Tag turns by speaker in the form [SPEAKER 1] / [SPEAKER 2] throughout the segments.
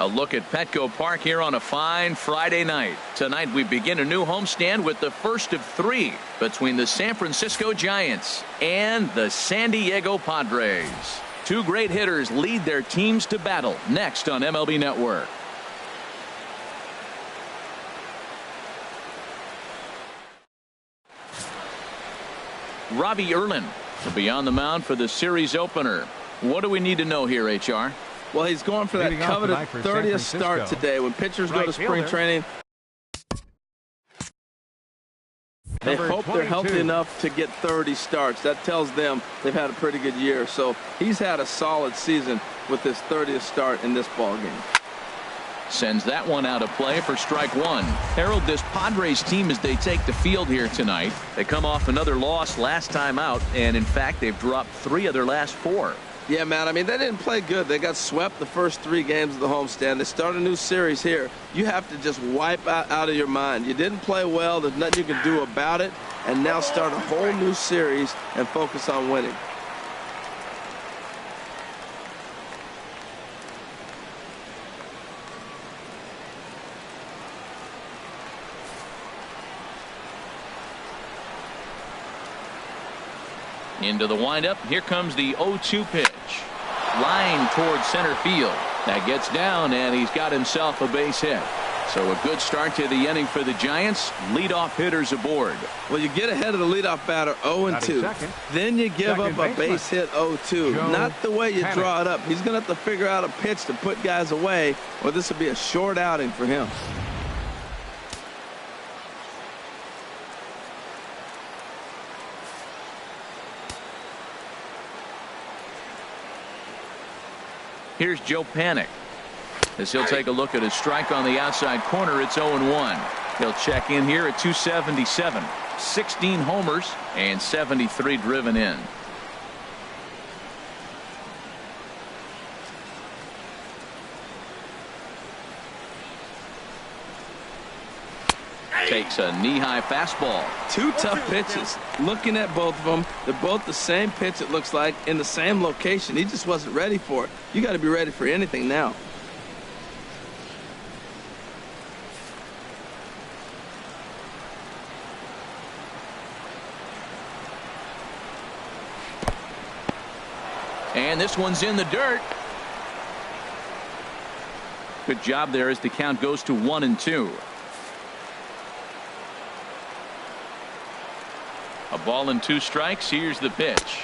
[SPEAKER 1] A look at Petco Park here on a fine Friday night. Tonight we begin a new homestand with the first of three between the San Francisco Giants and the San Diego Padres. Two great hitters lead their teams to battle next on MLB Network. Robbie Erlin will be on the mound for the series opener. What do we need to know here, HR?
[SPEAKER 2] Well, he's going for that coveted 30th start today. When pitchers go to spring training, they hope they're healthy enough to get 30 starts. That tells them they've had a pretty good year. So he's had a solid season with his 30th start in this ball game.
[SPEAKER 1] Sends that one out of play for strike one. Harold, this Padres team, as they take the field here tonight, they come off another loss last time out, and in fact they've dropped 3 of their last 4.
[SPEAKER 2] Yeah, man, I mean, they didn't play good. They got swept the first 3 games of the homestand. They start a new series here. You have to just wipe out of your mind. You didn't play well. There's nothing you can do about it. And now start a whole new series and focus on winning.
[SPEAKER 1] Into the windup. Here comes the 0-2 pitch. Line towards center field. That gets down, and he's got himself a base hit. So a good start to the inning for the Giants. Leadoff hitters aboard.
[SPEAKER 2] Well, you get ahead of the leadoff batter 0-2. Then you give up a base hit 0-2. Not the way you draw it up. He's going to have to figure out a pitch to put guys away, or this will be a short outing for him.
[SPEAKER 1] Here's Joe Panic. As he'll take a look at his strike on the outside corner, it's 0-1. He'll check in here at 277. 16 homers and 73 driven in. Takes a knee-high fastball.
[SPEAKER 2] 2 tough pitches. Looking at both of them, they're both the same pitch, it looks like, in the same location. He just wasn't ready for it. You got to be ready for anything now.
[SPEAKER 1] And this one's in the dirt. Good job there as the count goes to 1-2. A ball and 2 strikes. Here's the pitch.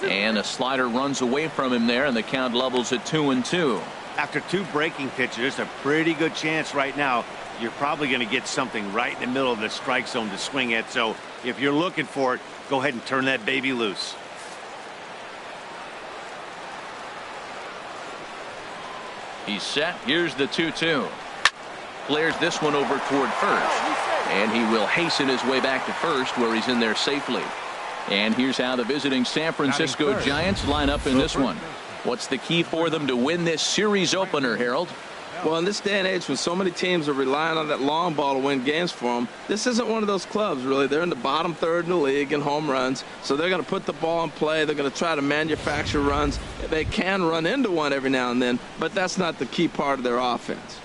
[SPEAKER 1] And a slider runs away from him there, and the count levels at 2-2.
[SPEAKER 3] After 2 breaking pitches, there's a pretty good chance right now you're probably going to get something right in the middle of the strike zone to swing at. So if you're looking for it, go ahead and turn that baby loose.
[SPEAKER 1] He's set. Here's the 2-2. Flares this one over toward first. And he will hasten his way back to first, where he's in there safely. And here's how the visiting San Francisco Giants line up in this one. What's the key for them to win this series opener, Harold?
[SPEAKER 2] Well, in this day and age when so many teams are relying on that long ball to win games for them, this isn't one of those clubs, really. They're in the bottom third in the league in home runs, so they're going to put the ball in play. They're going to try to manufacture runs. They can run into one every now and then, but that's not the key part of their offense.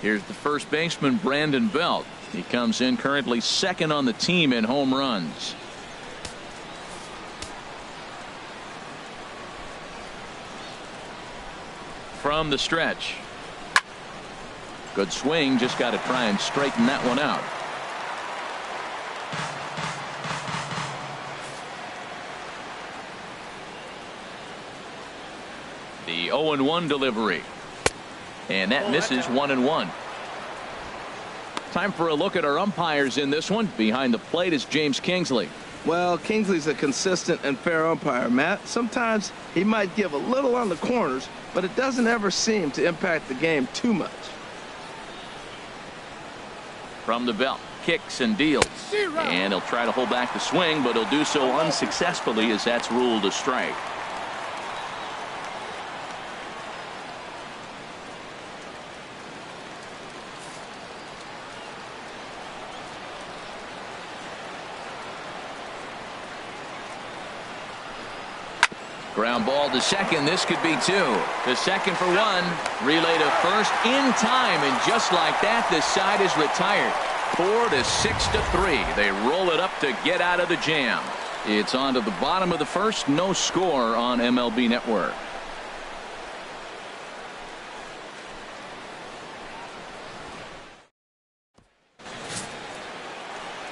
[SPEAKER 1] Here's the first baseman, Brandon Belt. He comes in currently second on the team in home runs. From the stretch. Good swing. Just got to try and straighten that one out. The 0-1 delivery. And that misses 1-1. Time for a look at our umpires in this one. Behind the plate is James Kingsley.
[SPEAKER 2] Well, Kingsley's a consistent and fair umpire, Matt. Sometimes he might give a little on the corners, but it doesn't ever seem to impact the game too much.
[SPEAKER 1] From the belt, kicks and deals. And he'll try to hold back the swing, but he'll do so unsuccessfully as that's ruled a strike. Ground ball to second. This could be two. To second for one. Relay to first in time. And just like that, the side is retired. 4 to 6 to 3. They roll it up to get out of the jam. It's on to the bottom of the first. No score on MLB Network.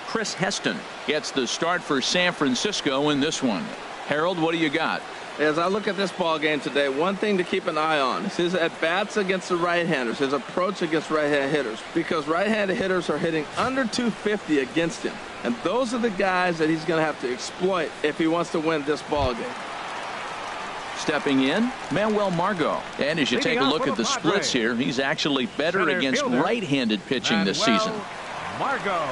[SPEAKER 1] Chris Heston gets the start for San Francisco in this one. Harold, what do you got?
[SPEAKER 2] As I look at this ball game today, one thing to keep an eye on is his at-bats against the right-handers, his approach against right-handed hitters, because right-handed hitters are hitting under 250 against him. And those are the guys that he's going to have to exploit if he wants to win this ball game.
[SPEAKER 1] Stepping in, Manuel Margot. And as you take a look at the splits here, he's actually better against right-handed pitching this season.
[SPEAKER 4] Margot.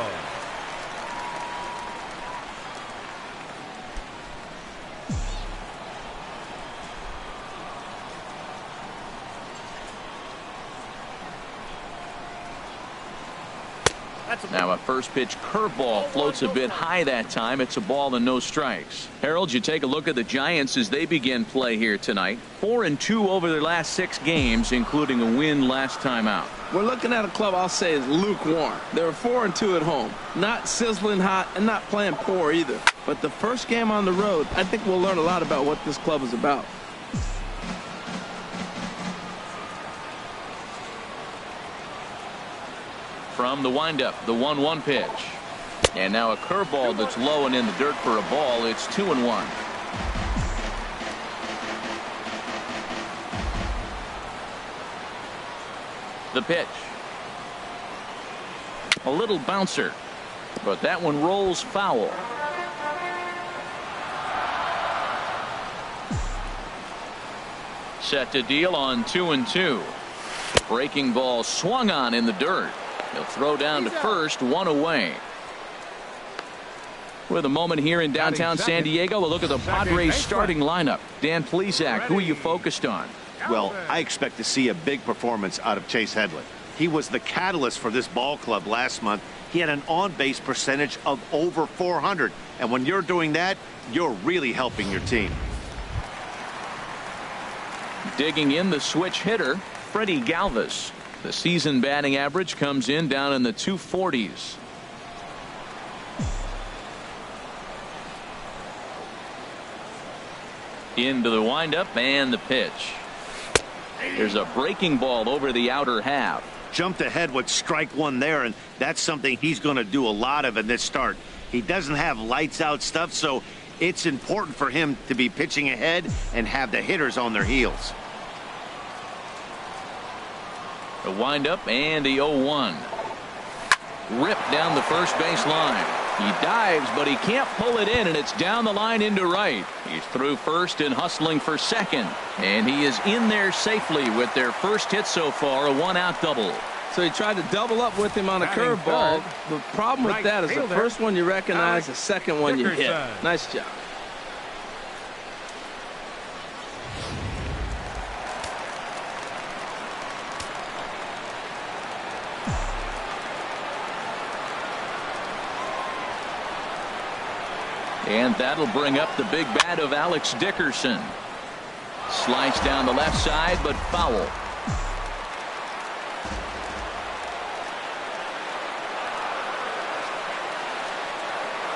[SPEAKER 1] Now a first pitch curveball floats a bit high that time. It's a ball and no strikes. Harold, you take a look at the Giants as they begin play here tonight. 4-2 over their last 6 games, including a win last time out.
[SPEAKER 2] We're looking at a club I'll say is lukewarm. They were 4-2 at home. Not sizzling hot and not playing poor either. But the first game on the road, I think we'll learn a lot about what this club is about.
[SPEAKER 1] From the windup, the 1-1 pitch. And now a curveball that's low and in the dirt for a ball. It's 2-1. The pitch. A little bouncer. But that one rolls foul. Set to deal on 2-2. Breaking ball swung on in the dirt. He'll throw down to first, 1 away. With a moment here in downtown San Diego, we'll look at the Padres starting lineup. Dan Plesac, who are you focused on?
[SPEAKER 3] Well, I expect to see a big performance out of Chase Headley. He was the catalyst for this ball club last month. He had an on-base percentage of over 400. And when you're doing that, you're really helping your team.
[SPEAKER 1] Digging in the switch hitter, Freddie Galvis. The season batting average comes in down in the 240s. Into the windup and the pitch. There's a breaking ball over the outer half.
[SPEAKER 3] Jumped ahead with strike one there, and that's something he's going to do a lot of in this start. He doesn't have lights out stuff, so it's important for him to be pitching ahead and have the hitters on their heels.
[SPEAKER 1] The windup and the 0-1. Ripped down the first base line. He dives, but he can't pull it in, and it's down the line into right. He's through first and hustling for second. And he is in there safely with their first hit so far, a 1-out double.
[SPEAKER 2] So he tried to double up with him on a curveball. The problem with that is the first one you recognize, the second one you hit. Nice job.
[SPEAKER 1] And that'll bring up the big bat of Alex Dickerson. Sliced down the left side, but foul.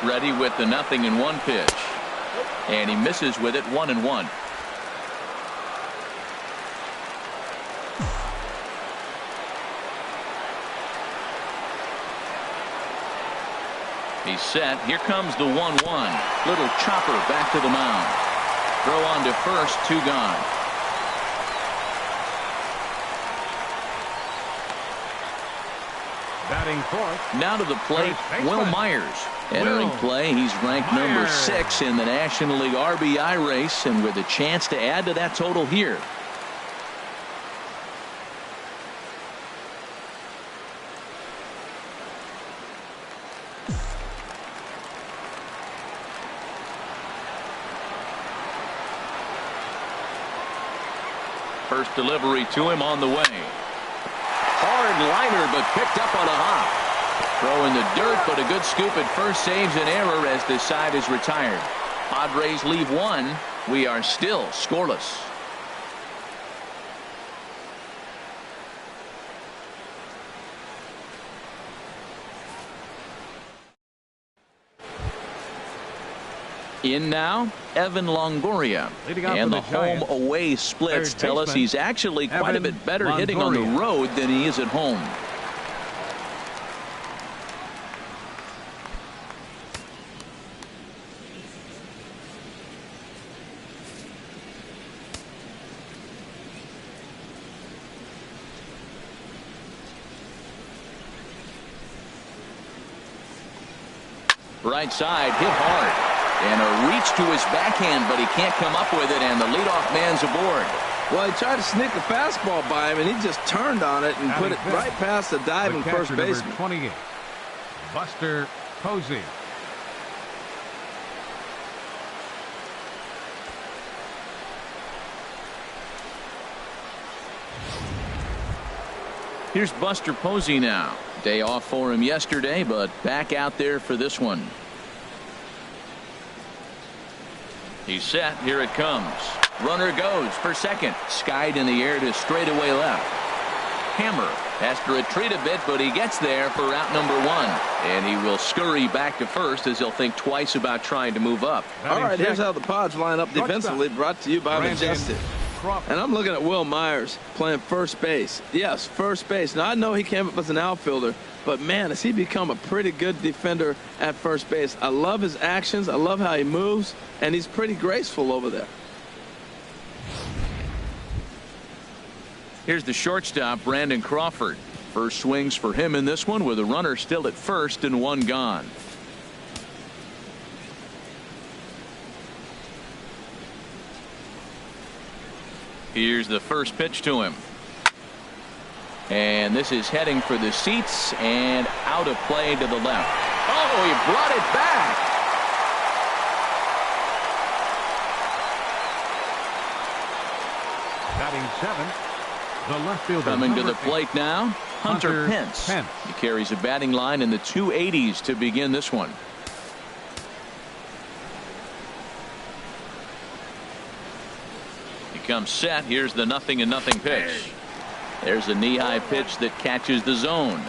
[SPEAKER 1] Ready with the 0-1 pitch. And he misses with it, 1-1. He's set. Here comes the 1-1. Little chopper back to the mound. Throw on to first, 2 gone.
[SPEAKER 4] Batting fourth.
[SPEAKER 1] Now to the plate, Will Myers. Entering play, he's ranked number 6 in the National League RBI race, and with a chance to add to that total here. First delivery to him on the way. Hard liner, but picked up on a hop. Throw in the dirt, but a good scoop at first saves an error as the side is retired. Padres leave one. We are still scoreless. In now, Evan Longoria. And the home-away splits tell us he's actually quite a bit better hitting on the road than he is at home. Right side, hit hard. And a reach to his backhand, but he can't come up with it, and the leadoff man's aboard.
[SPEAKER 2] Well, he tried to sneak a fastball by him, and he just turned on it and put it right past the diving first baseman.
[SPEAKER 4] 28, Buster Posey.
[SPEAKER 1] Here's Buster Posey now. Day off for him yesterday, but back out there for this one. He's set. Here it comes. Runner goes for second. Skied in the air to straightaway left. Hammer has to retreat a bit, but he gets there for out number one. And he will scurry back to first as he'll think twice about trying to move up.
[SPEAKER 2] All right, here's how the Pods line up defensively, brought to you by Majestic. And I'm looking at Will Myers playing first base. Yes, first base. Now, I know he came up as an outfielder, but, man, has he become a pretty good defender at first base. I love his actions. I love how he moves, and he's pretty graceful over there.
[SPEAKER 1] Here's the shortstop, Brandon Crawford. First swings for him in this one with a runner still at first and one gone. Here's the first pitch to him. And this is heading for the seats and out of play to the left. Oh, he brought it back.
[SPEAKER 4] Batting seventh, the left fielder.
[SPEAKER 1] Coming to the plate now, Hunter Pence. He carries a batting line in the 280s to begin this one. Comes set. Here's the 0-0 pitch. There's a knee-high pitch that catches the zone.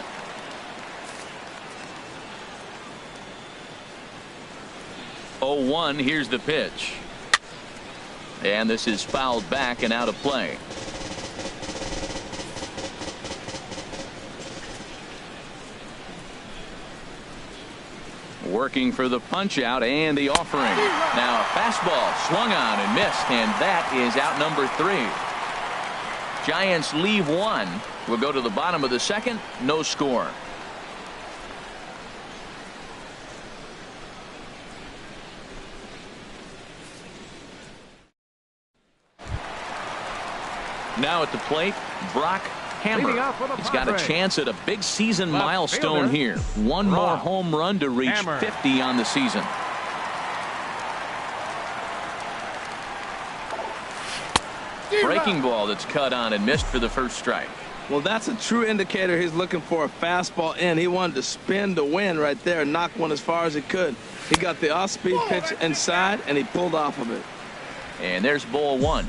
[SPEAKER 1] Oh, 1. Here's the pitch. And this is fouled back and out of play. Working for the punch out and the offering. Now a fastball swung on and missed, and that is out number 3. Giants leave one. We'll go to the bottom of the second. No score. Now at the plate, Brock Hammer. He's got a chance at a big season milestone here. One more home run to reach 50 on the season. Breaking ball that's cut on and missed for the first strike.
[SPEAKER 2] Well, that's a true indicator he's looking for a fastball in. He wanted to spin to win right there and knock one as far as he could. He got the off-speed pitch inside, and he pulled off of it.
[SPEAKER 1] And there's ball 1.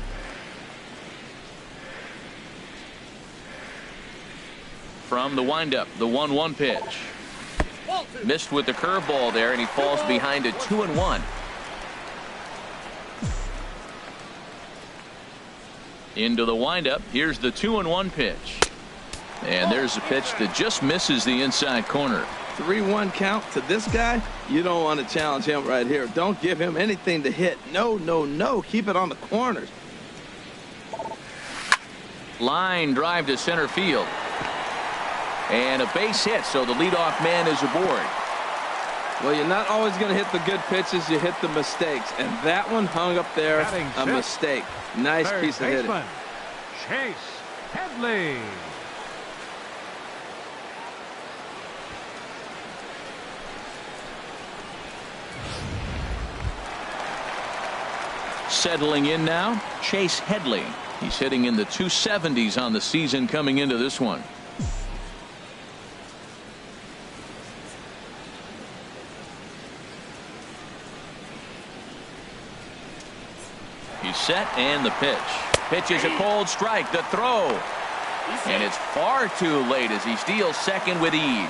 [SPEAKER 1] From the windup, the 1-1 pitch. Missed with the curveball there, and he falls behind a 2-1. Into the windup. Here's the 2-1 pitch. And there's a pitch that just misses the inside corner.
[SPEAKER 2] 3-1 count to this guy. You don't want to challenge him right here. Don't give him anything to hit. No, no, no. Keep it on the corners.
[SPEAKER 1] Line drive to center field. And a base hit, so the leadoff man is aboard.
[SPEAKER 2] Well, you're not always going to hit the good pitches. You hit the mistakes. And that one hung up there, a mistake. Nice piece of hitting.
[SPEAKER 4] Chase Headley.
[SPEAKER 1] Settling in now, Chase Headley. He's hitting in the 270s on the season coming into this one. set and the pitch. Pitch is a cold strike. The throw. And it's far too late as he steals second with ease.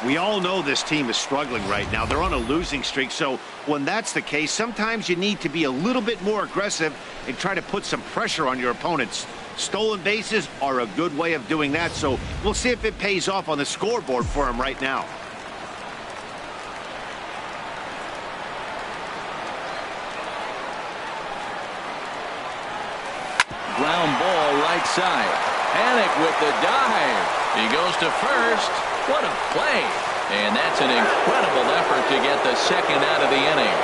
[SPEAKER 3] We all know this team is struggling right now. They're on a losing streak, so when that's the case, sometimes you need to be a little bit more aggressive and try to put some pressure on your opponents. Stolen bases are a good way of doing that, so we'll see if it pays off on the scoreboard for him right now.
[SPEAKER 1] Ground ball right side. Panic with the dive. He goes to first. What a play. And that's an incredible effort to get the second out of the inning.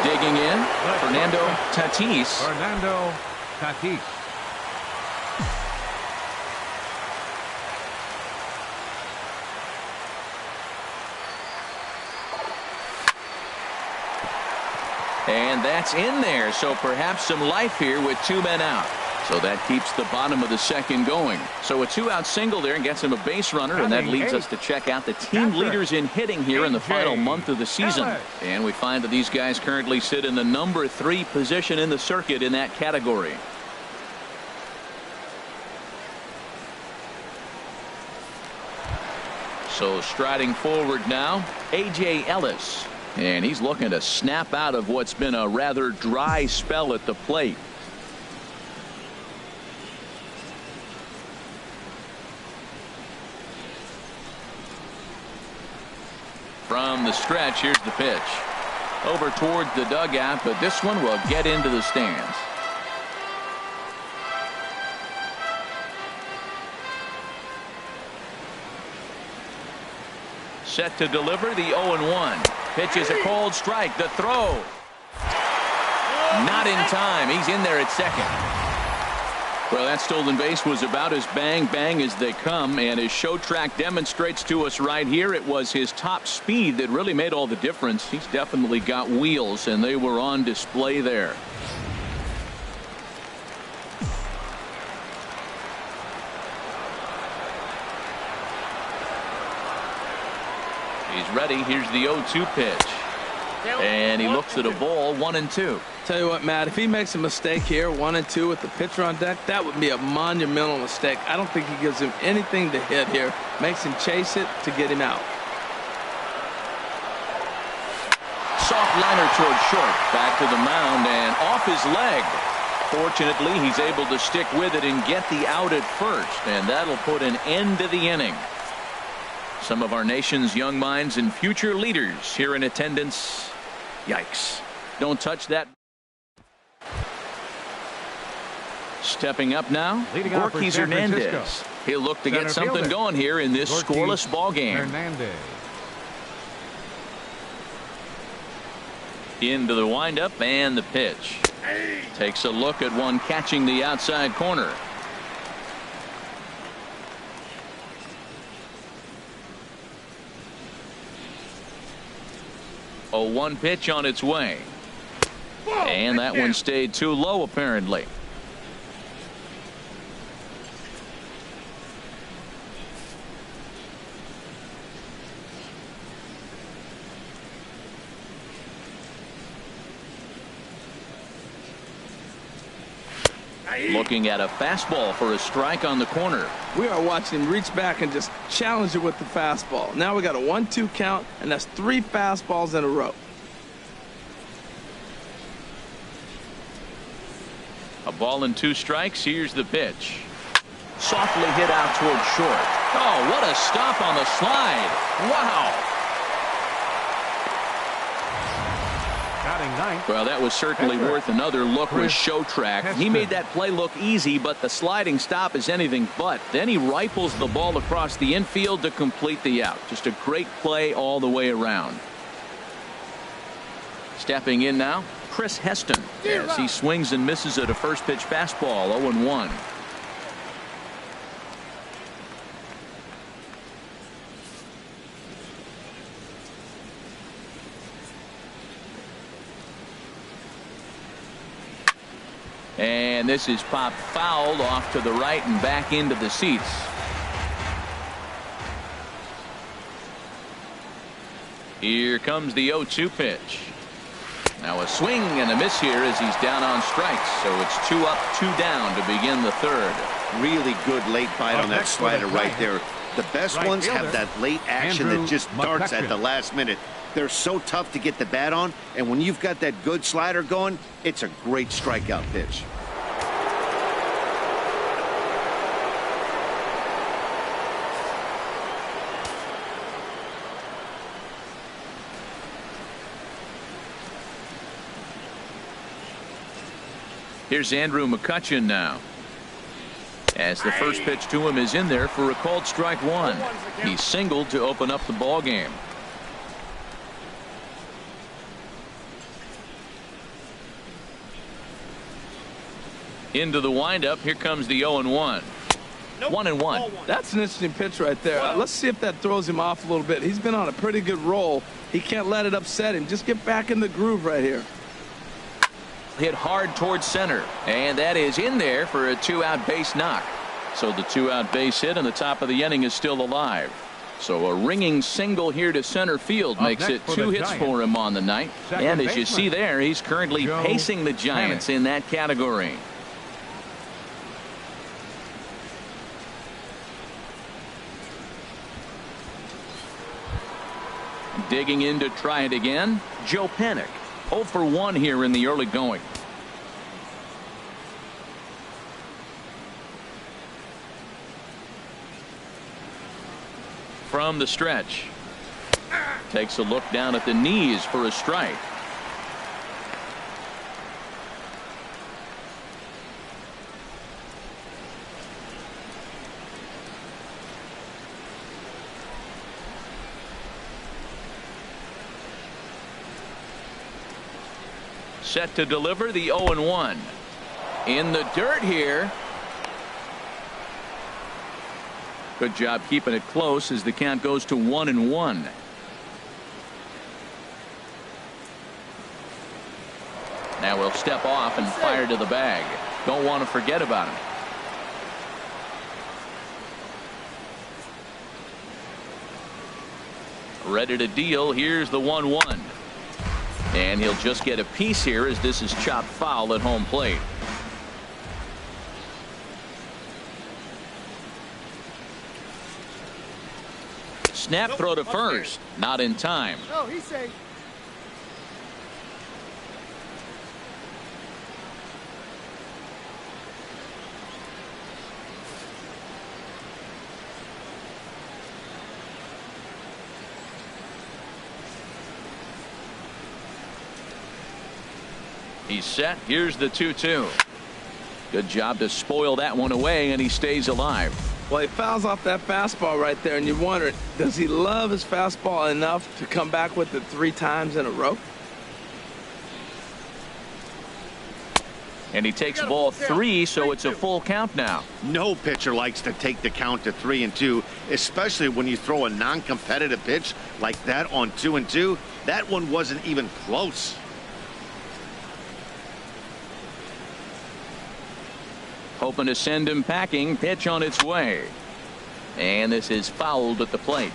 [SPEAKER 1] Digging in, Fernando Tatis.
[SPEAKER 4] Fernando Tatis.
[SPEAKER 1] And that's in there, so perhaps some life here with 2 men out. So that keeps the bottom of the second going. So a 2-out single there and gets him a base runner, and that leads us to check out the team leaders in hitting here in the final month of the season. And we find that these guys currently sit in the number 3 position in the circuit in that category. So striding forward now, A.J. Ellis. And he's looking to snap out of what's been a rather dry spell at the plate. From the stretch, here's the pitch. Over towards the dugout, but this one will get into the stands. Set to deliver the 0-1. Pitch is a cold strike. The throw. Not in time. He's in there at second. Well, that stolen base was about as bang as they come, and as Show Track demonstrates to us right here, it was his top speed that really made all the difference. He's definitely got wheels, and they were on display there. He's ready. Here's the 0-2 pitch. And he looks at a ball, 1-2.
[SPEAKER 2] Tell you what, Matt, if he makes a mistake here, 1-2 with the pitcher on deck, that would be a monumental mistake. I don't think he gives him anything to hit here. Makes him chase it to get him out.
[SPEAKER 1] Soft liner towards short. Back to the mound and off his leg. Fortunately, he's able to stick with it and get the out at first. And that'll put an end to the inning. Some of our nation's young minds and future leaders here in attendance. Yikes. Don't touch that. Stepping up now, Borges Hernandez. He'll look to get something going here in this scoreless ball game.
[SPEAKER 4] Hernandez.
[SPEAKER 1] Into the windup and the pitch. Takes a look at one catching the outside corner. A 1 pitch on its way. And that one stayed too low, apparently. Looking at a fastball for a strike on the corner.
[SPEAKER 2] We are watching him reach back and just challenge it with the fastball. Now we got a 1-2 count, and that's 3 fastballs in a row.
[SPEAKER 1] A ball and 2 strikes. Here's the pitch. Softly hit out towards short. Oh, what a stop on the slide. Wow. Well, that was certainly worth another look with Show Track. He made that play look easy, but the sliding stop is anything but. Then he rifles the ball across the infield to complete the out. Just a great play all the way around. Stepping in now, Chris Heston, as he swings and misses at a first pitch fastball, 0-1. And this is popped fouled off to the right and back into the seats. Here comes the 0-2 pitch. Now a swing and a miss here as he's down on strikes. So it's 2 up, 2 down to begin the third.
[SPEAKER 3] Really good late bite on that slider right there. The best ones have that late action that just darts at the last minute. They're so tough to get the bat on, and when you've got that good slider going, it's a great strikeout pitch.
[SPEAKER 1] Here's Andrew McCutchen now. As the first pitch to him is in there for a called strike one. He singled to open up the ball game. Into the windup. Here comes the 0-1. 1-1.
[SPEAKER 2] That's an interesting pitch right there. Let's see if that throws him off a little bit. He's been on a pretty good roll. He can't let it upset him. Just get back in the groove right here.
[SPEAKER 1] Hit hard towards center, and that is in there for a 2-out base knock. So the 2-out base hit and the top of the inning is still alive. So a ringing single here to center field makes it 2 hits for him on the night. And as you see there, he's currently pacing the Giants in that category. Digging in to try it again, Joe Panik. 0 for 1 here in the early going. From the stretch. Takes a look down at the knees for a strike. Set to deliver the 0-1. In the dirt here. Good job keeping it close as the count goes to 1-1. Now we'll step off and fire to the bag. Don't want to forget about him. Ready to deal. Here's the 1-1. And he'll just get a piece here as this is chopped foul at home plate. Snap throw to first. Not in time.
[SPEAKER 5] No, he's safe.
[SPEAKER 1] He's set. Here's the 2-2. Good job to spoil that one away, and he stays alive.
[SPEAKER 2] Well, he fouls off that fastball right there, and you wonder, does he love his fastball enough to come back with it 3 times in a row?
[SPEAKER 1] And he takes ball 3, so it's a full count now.
[SPEAKER 3] No pitcher likes to take the count to 3-2, especially when you throw a non-competitive pitch like that on 2-2. That one wasn't even close.
[SPEAKER 1] Hoping to send him packing. Pitch on its way. And this is fouled at the plate.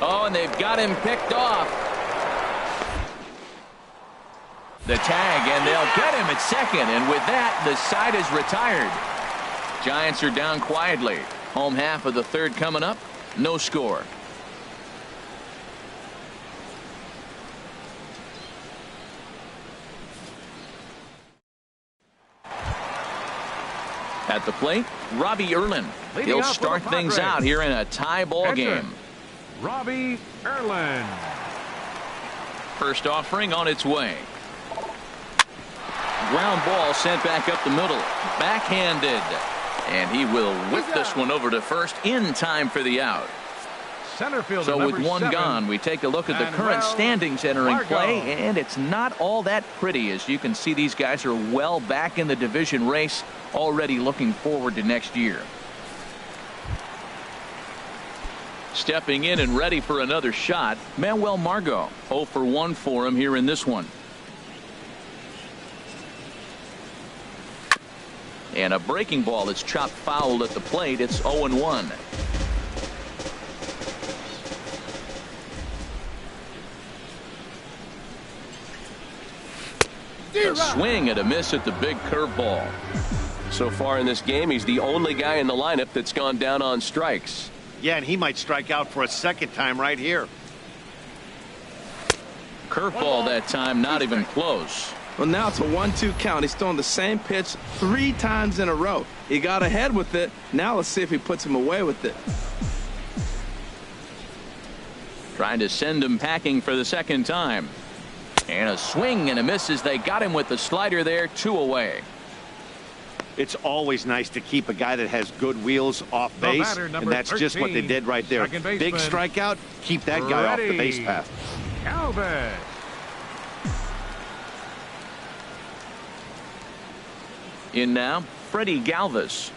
[SPEAKER 1] Oh, and they've got him picked off. The tag, and they'll get him at second. And with that, the side is retired. Giants are down quietly. Home half of the third coming up. No score. At the plate, Robbie Erlin. He'll start things out here in a tie ball game.
[SPEAKER 4] Robbie Erlin.
[SPEAKER 1] First offering on its way. Ground ball sent back up the middle. Backhanded. And he will whip this one over to first in time for the out.
[SPEAKER 4] Center fielder,
[SPEAKER 1] so with one
[SPEAKER 4] 7,
[SPEAKER 1] gone, we take a look at the current standings entering play, and it's not all that pretty. As you can see, these guys are well back in the division race, already looking forward to next year. Stepping in and ready for another shot, Manuel Margot. 0 for 1 for him here in this one. And a breaking ball that's chopped foul at the plate. It's 0-1. A swing and a miss at the big curveball.
[SPEAKER 5] So far in this game, he's the only guy in the lineup that's gone down on strikes.
[SPEAKER 3] Yeah, and he might strike out for a second time right here.
[SPEAKER 1] Curveball that time, not even close.
[SPEAKER 2] Well, now it's a 1-2 count. He's throwing the same pitch 3 times in a row. He got ahead with it. Now let's see if he puts him away with it.
[SPEAKER 1] Trying to send him packing for the second time. And a swing and a miss as they got him with the slider there. 2 away.
[SPEAKER 3] It's always nice to keep a guy that has good wheels off base, and that's just what they did right there. Big strikeout, keep that guy off the base path.
[SPEAKER 4] Calvin.
[SPEAKER 1] In now, Freddie Galvis.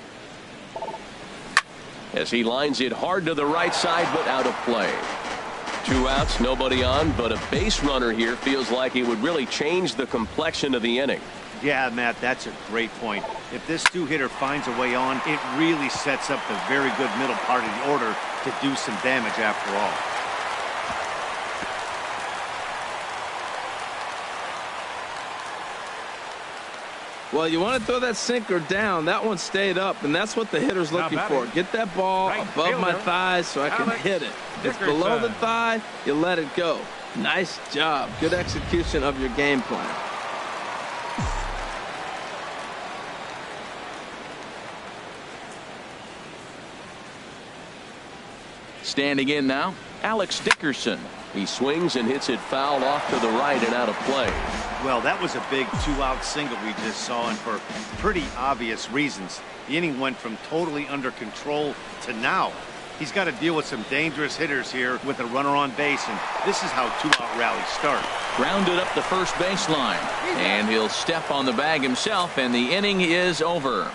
[SPEAKER 1] As he lines it hard to the right side, but out of play.
[SPEAKER 5] 2 outs, nobody on, but a base runner here feels like it would really change the complexion of the inning.
[SPEAKER 3] Yeah, Matt, that's a great point. If this 2-hitter finds a way on, it really sets up the very good middle part of the order to do some damage after all.
[SPEAKER 2] Well, you want to throw that sinker down. That one stayed up, and that's what the hitter's looking for. Get that ball above my thighs so I can hit it. If it's below the thigh, you let it go. Nice job. Good execution of your game plan.
[SPEAKER 1] Standing in now, Alex Dickerson. He swings and hits it foul off to the right and out of play.
[SPEAKER 3] Well, that was a big 2-out single we just saw, and for pretty obvious reasons. The inning went from totally under control to now. He's got to deal with some dangerous hitters here with a runner on base, and this is how 2-out rallies start.
[SPEAKER 1] Grounded up the first baseline, and he'll step on the bag himself, and the inning is over.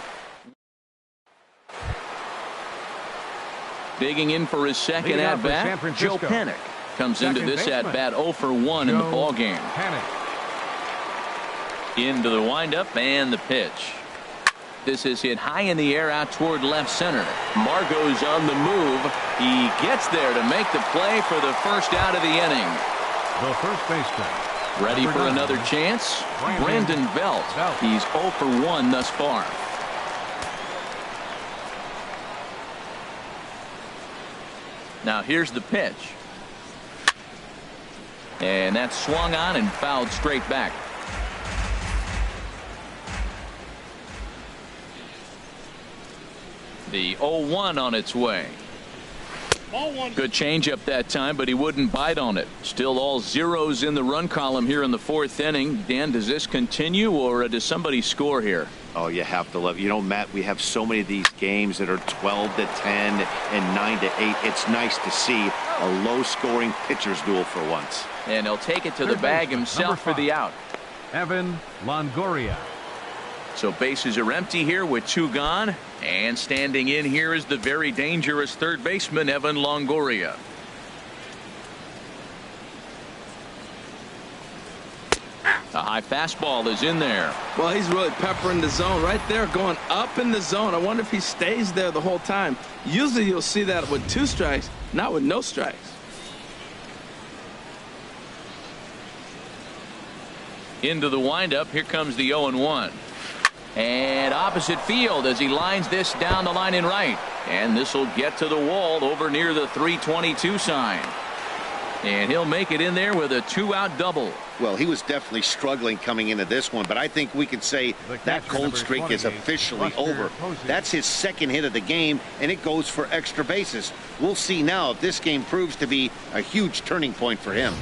[SPEAKER 1] Digging in for his second at-bat, Joe Panik comes into this at-bat 0 for 1 in the ballgame. Into the windup and the pitch. This is hit high in the air out toward left center. Margot's on the move. He gets there to make the play for the first out of the inning.
[SPEAKER 4] The first baseman.
[SPEAKER 1] Ready for another chance? Brandon Belt. He's 0 for 1 thus far. Now here's the pitch. And that's swung on and fouled straight back. The 0-1 on its way. Good changeup that time, but he wouldn't bite on it. Still all zeros in the run column here in the 4th inning. Dan, does this continue, or does somebody score here?
[SPEAKER 3] Oh, you have to love. You know, Matt, we have so many of these games that are 12 to 10 and 9 to 8. It's nice to see a low-scoring pitcher's duel for once.
[SPEAKER 1] And he'll take it to the bag himself for the out.
[SPEAKER 4] Evan Longoria.
[SPEAKER 1] So bases are empty here with 2 gone. And standing in here is the very dangerous third baseman, Evan Longoria. A high fastball is in there.
[SPEAKER 2] Well, he's really peppering the zone right there, going up in the zone. I wonder if he stays there the whole time. Usually you'll see that with 2 strikes, not with no strikes.
[SPEAKER 1] Into the windup. Here comes the 0-1. And opposite field as he lines this down the line in right. And this will get to the wall over near the 322 sign. And he'll make it in there with a 2-out double.
[SPEAKER 3] Well, he was definitely struggling coming into this one, but I think we could say that cold streak is officially over. That's his second hit of the game, and it goes for extra bases. We'll see now if this game proves to be a huge turning point for him.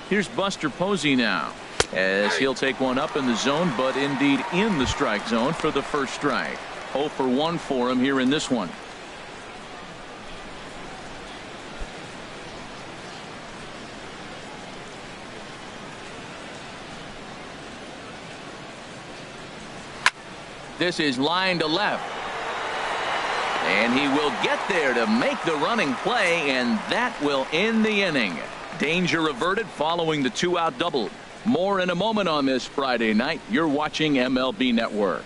[SPEAKER 1] Here's Buster Posey now, as he'll take one up in the zone, but indeed in the strike zone for the first strike. 0 for 1 for him here in this one. This is line to left. And he will get there to make the running play, and that will end the inning. Danger averted following the 2-out double. More in a moment on this Friday night. You're watching MLB Network.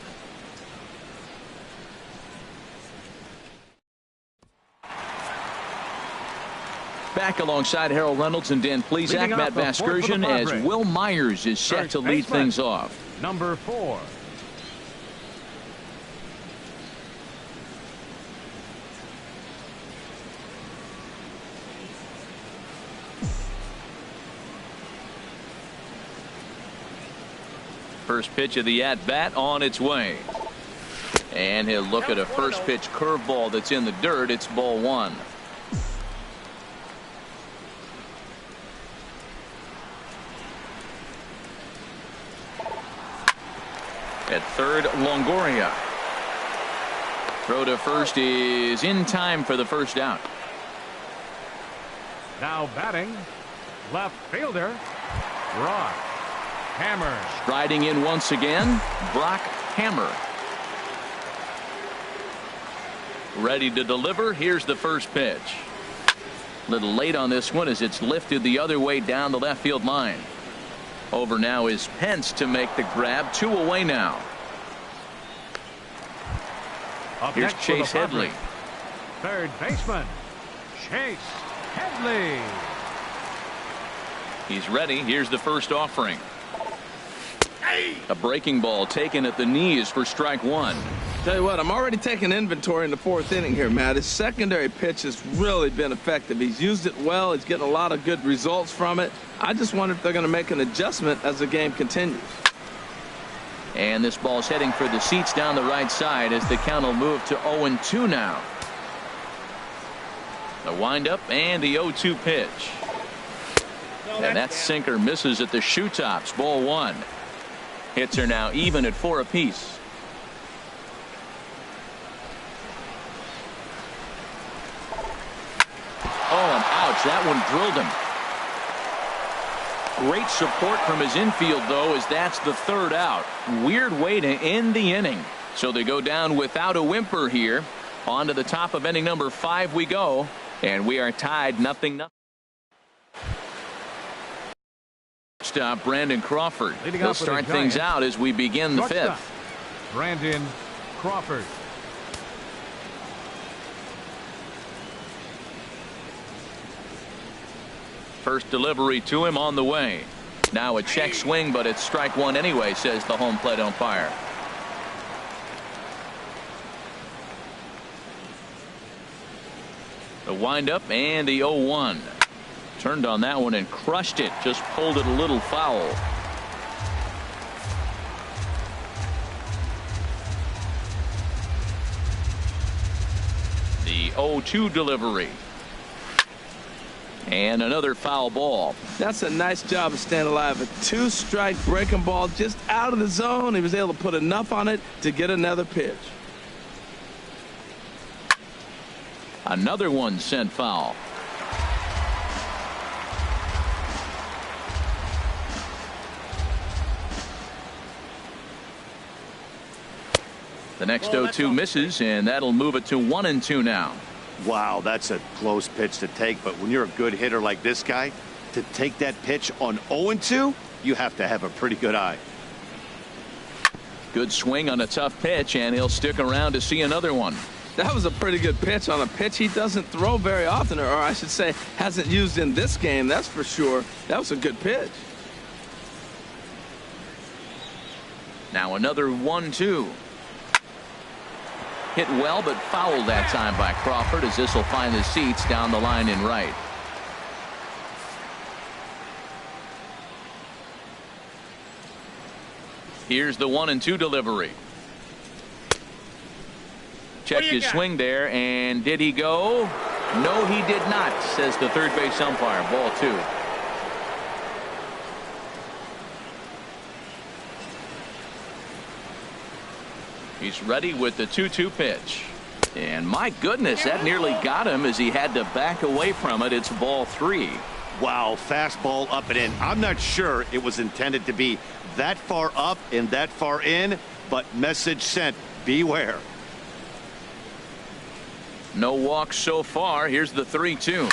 [SPEAKER 1] Back alongside Harold Reynolds and Dan Plesac, Matt Vasgersian, as Will Myers is set to lead things off.
[SPEAKER 4] Number 4.
[SPEAKER 1] First pitch of the at-bat on its way. And he'll look at a first pitch curveball that's in the dirt. It's ball 1. At third, Longoria. Throw to first is in time for the first out.
[SPEAKER 4] Now batting, left fielder, Brock Hammer.
[SPEAKER 1] Striding in once again, Brock Hammer. Ready to deliver. Here's the first pitch. Little late on this one as it's lifted the other way down the left field line. Over now is Pence to make the grab. 2 away now.
[SPEAKER 4] Up
[SPEAKER 1] Here's
[SPEAKER 4] next
[SPEAKER 1] Chase
[SPEAKER 4] for the
[SPEAKER 1] Headley.
[SPEAKER 4] Padres. Third baseman, Chase Headley.
[SPEAKER 1] He's ready. Here's the first offering. A breaking ball taken at the knees for strike 1.
[SPEAKER 2] Tell you what, I'm already taking inventory in the 4th inning here, Matt. His secondary pitch has really been effective. He's used it well. He's getting a lot of good results from it. I just wonder if they're going to make an adjustment as the game continues.
[SPEAKER 1] And this ball's heading for the seats down the right side as the count will move to 0-2 now. The windup and the 0-2 pitch. And that sinker misses at the shoe tops. Ball 1. Hits are now even at 4 apiece. Oh, and ouch. That one drilled him. Great support from his infield, though, as that's the 3rd out. Weird way to end the inning. So they go down without a whimper here. On to the top of inning number 5 we go. And we are tied 0-0. Stop Brandon Crawford. He'll start things out as we begin the 5th.
[SPEAKER 4] Brandon Crawford.
[SPEAKER 1] First delivery to him on the way. Now a check swing, but it's strike 1 anyway, says the home plate umpire. The windup and the 0-1. Turned on that one and crushed it. Just pulled it a little foul. The 0-2 delivery. And another foul ball.
[SPEAKER 2] That's a nice job of staying alive. A 2-strike breaking ball just out of the zone. He was able to put enough on it to get another pitch.
[SPEAKER 1] Another one sent foul. The next 0-2 misses, and that'll move it to 1-2 now.
[SPEAKER 3] Wow, that's a close pitch to take, but when you're a good hitter like this guy, to take that pitch on 0-2, you have to have a pretty good eye.
[SPEAKER 1] Good swing on a tough pitch, and he'll stick around to see another one.
[SPEAKER 2] That was a pretty good pitch on a pitch he doesn't throw very often, or I should say hasn't used in this game, that's for sure. That was a good pitch.
[SPEAKER 1] Now another 1-2. Hit well, but fouled that time by Crawford, as this will find the seats down the line in right. Here's the 1-2 delivery. Checked his swing there, and did he go? No, he did not, says the third base umpire. Ball 2. He's ready with the 2-2 pitch. And my goodness, that nearly got him as he had to back away from it. It's ball 3.
[SPEAKER 3] Wow, fastball up and in. I'm not sure it was intended to be that far up and that far in, but message sent. Beware.
[SPEAKER 1] No walks so far. Here's the 3-2.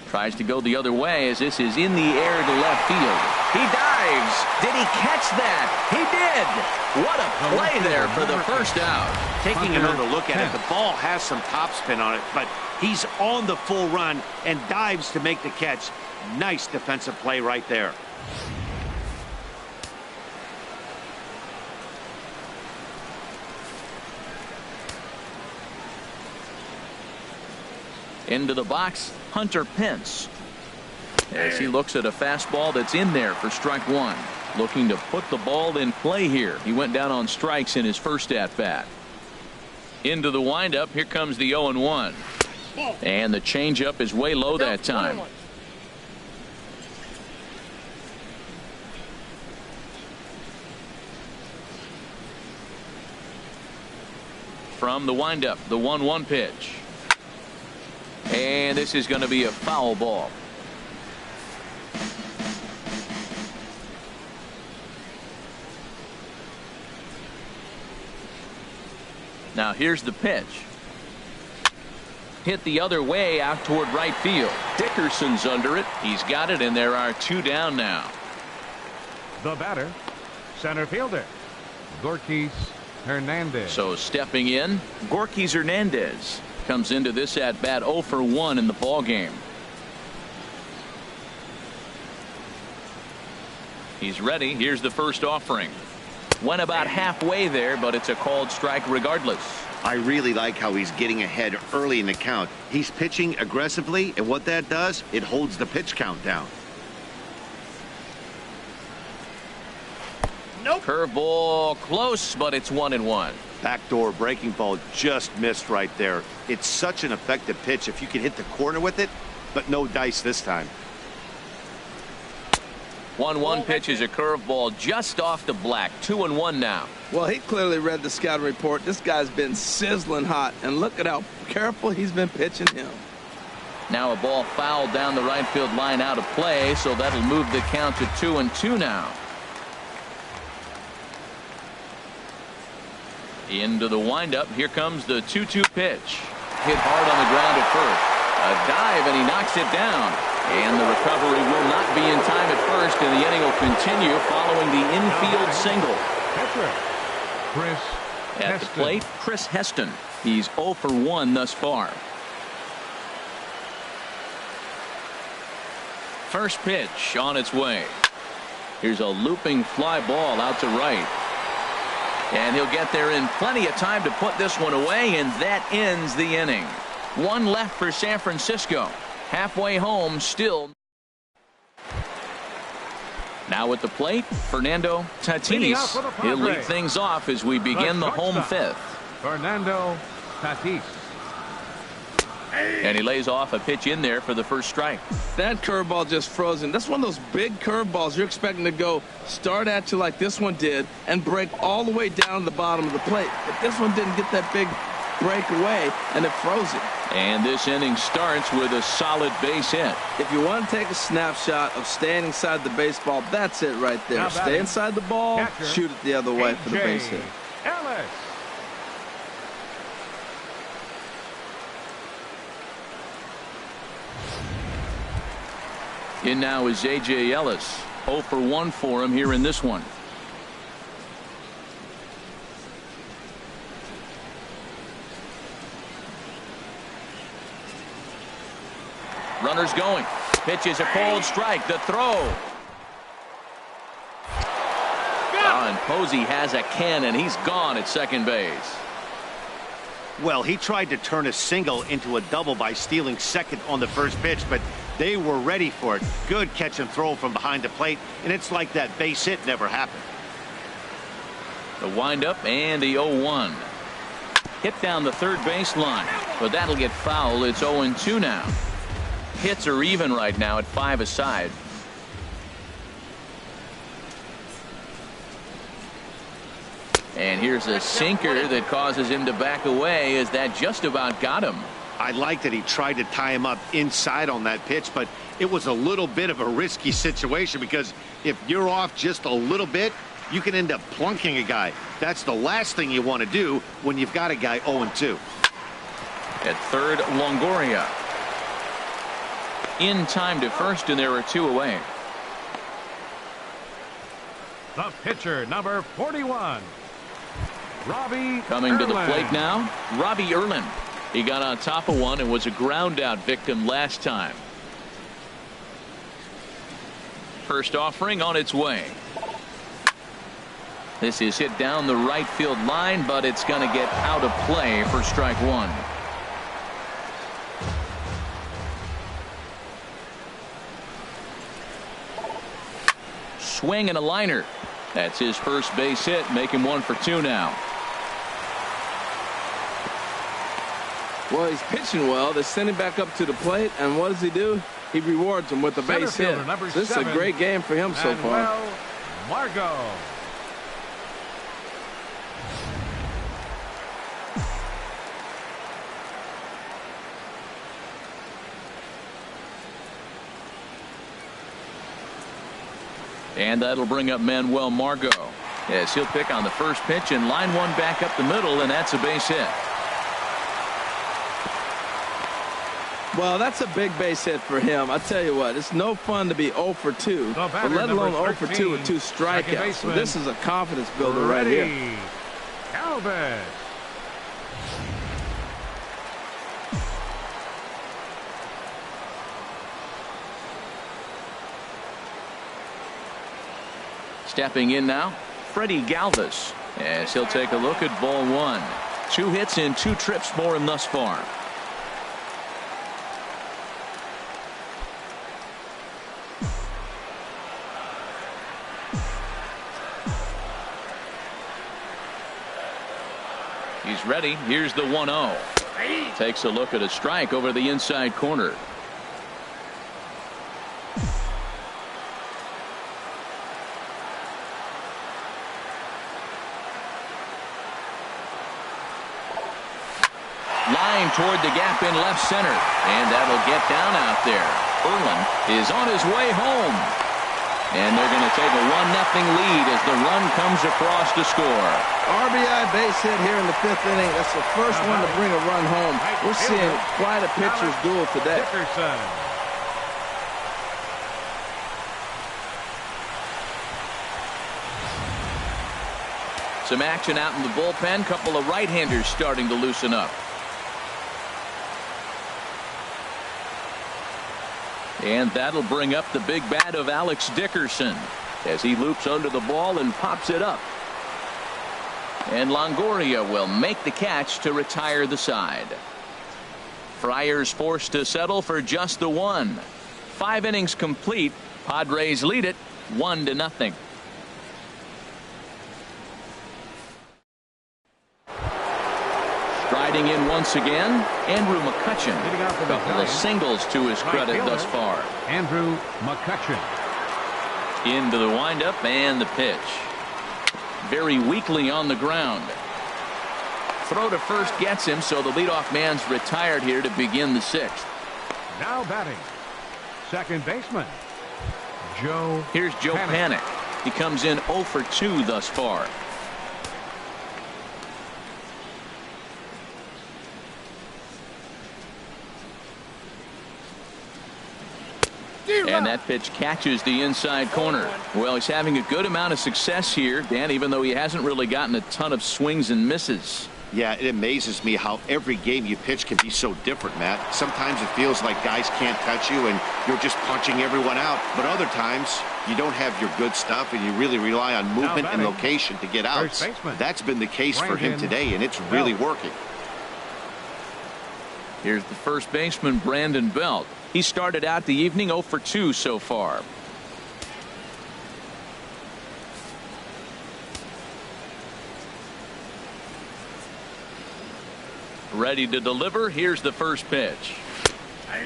[SPEAKER 1] Tries to go the other way as this is in the air to left field. He dives. Did he catch that? He did. What a play there for the first out.
[SPEAKER 3] Taking another look at it, the ball has some topspin on it, but he's on the full run and dives to make the catch. Nice defensive play right there.
[SPEAKER 1] Into the box, Hunter Pence. As he looks at a fastball that's in there for strike one. Looking to put the ball in play here. He went down on strikes in his first at-bat. Into the windup, here comes the 0-1. And the changeup is way low that time. From the windup, the 1-1 pitch. And this is going to be a foul ball. Now here's the pitch. Hit the other way out toward right field. Dickerson's under it. He's got it, and there are two down now.
[SPEAKER 4] The batter, center fielder, Gorkis Hernandez.
[SPEAKER 1] So stepping in, Gorkis Hernandez comes into this at bat 0 for 1 in the ball game. He's ready. Here's the first offering. Went about halfway there, but it's a called strike regardless.
[SPEAKER 3] I really like how he's getting ahead early in the count. He's pitching aggressively, and what that does, it holds the pitch count down.
[SPEAKER 1] Nope. Curveball close, but it's 1-1.
[SPEAKER 3] Backdoor breaking ball just missed right there. It's such an effective pitch if you can hit the corner with it, but no dice this time.
[SPEAKER 1] 1-1 pitch is a curveball just off the black. 2-1 now.
[SPEAKER 2] Well, he clearly read the scouting report. This guy's been sizzling hot, and look at how careful he's been pitching him.
[SPEAKER 1] Now a ball fouled down the right field line out of play, so that'll move the count to 2-2 now. Into the windup. Here comes the 2-2 pitch. Hit hard on the ground at first. A dive, and he knocks it down. And the recovery will not be in time at first, and the inning will continue following the infield single.
[SPEAKER 4] Pitcher, Chris
[SPEAKER 1] At
[SPEAKER 4] Heston.
[SPEAKER 1] the plate, Chris Heston. He's 0 for 1 thus far. First pitch on its way. Here's a looping fly ball out to right. And he'll get there in plenty of time to put this one away, and that ends the inning. One left for San Francisco. Halfway home still. Now at the plate, Fernando Tatis. He'll lead things off as we begin the home fifth.
[SPEAKER 4] Fernando Tatis.
[SPEAKER 1] And he lays off a pitch in there for the first strike.
[SPEAKER 2] That curveball just frozen. That's one of those big curveballs you're expecting to go start at you like this one did and break all the way down to the bottom of the plate. But this one didn't get that big break away, and it froze it.
[SPEAKER 1] And this inning starts with a solid base hit.
[SPEAKER 2] If you want to take a snapshot of staying inside the baseball, that's it right there. Stay inside the ball,
[SPEAKER 4] catcher,
[SPEAKER 2] shoot it the other way for the base hit.
[SPEAKER 4] Ellis.
[SPEAKER 1] In now is A.J. Ellis. 0 for 1 for him here in this one. Runners going. Pitch is a cold strike. The throw. And Posey has a cannon. He's gone at second base.
[SPEAKER 3] Well, he tried to turn a single into a double by stealing second on the first pitch, but they were ready for it. Good catch and throw from behind the plate, and it's like that base hit never happened.
[SPEAKER 1] The windup and the 0-1. Hit down the third baseline, but that'll get foul. It's 0-2 now. Hits are even right now at 5 aside. And here's a sinker that causes him to back away as that just about got him.
[SPEAKER 3] I like that he tried to tie him up inside on that pitch, but it was a little bit of a risky situation because if you're off just a little bit, you can end up plunking a guy. That's the last thing you want to do when you've got a guy 0-2.
[SPEAKER 1] At third, Longoria. in time to first, and there are 2 away.
[SPEAKER 4] The pitcher, number 41, Robbie
[SPEAKER 1] Coming to the
[SPEAKER 4] Erlin.
[SPEAKER 1] plate now, Robbie Erlin. He got on top of one and was a ground out victim last time. First offering on its way. This is hit down the right field line, but it's going to get out of play for strike 1. Swing and a liner. That's his first base hit, making 1 for 2 now.
[SPEAKER 2] Well, he's pitching well. They send him back up to the plate, and what does he do? He rewards him with a base hit. This is a great game for him so far.
[SPEAKER 4] Manuel Margot.
[SPEAKER 1] And that'll bring up Manuel Margot. Yes, he'll pick on the first pitch and line one back up the middle, and that's a base hit.
[SPEAKER 2] Well, that's a big base hit for him. I tell you what, it's no fun to be 0 for 2, but let alone 0 for 2 with 2 strikeouts. So this is a confidence builder right here.
[SPEAKER 4] Galvez.
[SPEAKER 1] Stepping in now, Freddie Galvis. As he'll take a look at ball 1. 2 hits and 2 trips for him thus far. He's ready. Here's the 1-0. Takes a look at a strike over the inside corner. Line toward the gap in left center, and that'll get down out there. Erlin is on his way home, and they're going to take a 1-0 lead as the run comes across to score.
[SPEAKER 2] RBI base hit here in the 5th inning. That's the first one to bring a run home. We're seeing quite a pitcher's duel today.
[SPEAKER 4] Dickerson.
[SPEAKER 1] Some action out in the bullpen. Couple of right-handers starting to loosen up. And that'll bring up the big bat of Alex Dickerson as he loops under the ball and pops it up. And Longoria will make the catch to retire the side. Friars forced to settle for just the 1. 5 innings complete. Padres lead it 1-0. Striding in once again, Andrew McCutchen. A couple of singles to his credit thus far.
[SPEAKER 4] Andrew McCutchen.
[SPEAKER 1] Into the windup and the pitch. Very weakly on the ground. Throw to first gets him, so the leadoff man's retired here to begin the 6th.
[SPEAKER 4] Now batting, second baseman, Joe.
[SPEAKER 1] Here's Joe Panik. He comes in 0 for 2 thus far. And that pitch catches the inside corner. Well, he's having a good amount of success here, Dan, even though he hasn't really gotten a ton of swings and misses.
[SPEAKER 3] Yeah, it amazes me how every game you pitch can be so different, Matt. Sometimes it feels like guys can't touch you and you're just punching everyone out. But other times you don't have your good stuff and you really rely on movement and location to get outs. That's been the case for him today, and it's really working.
[SPEAKER 1] Here's the first baseman, Brandon Belt. He started out the evening 0 for 2 so far. Ready to deliver. Here's the first pitch.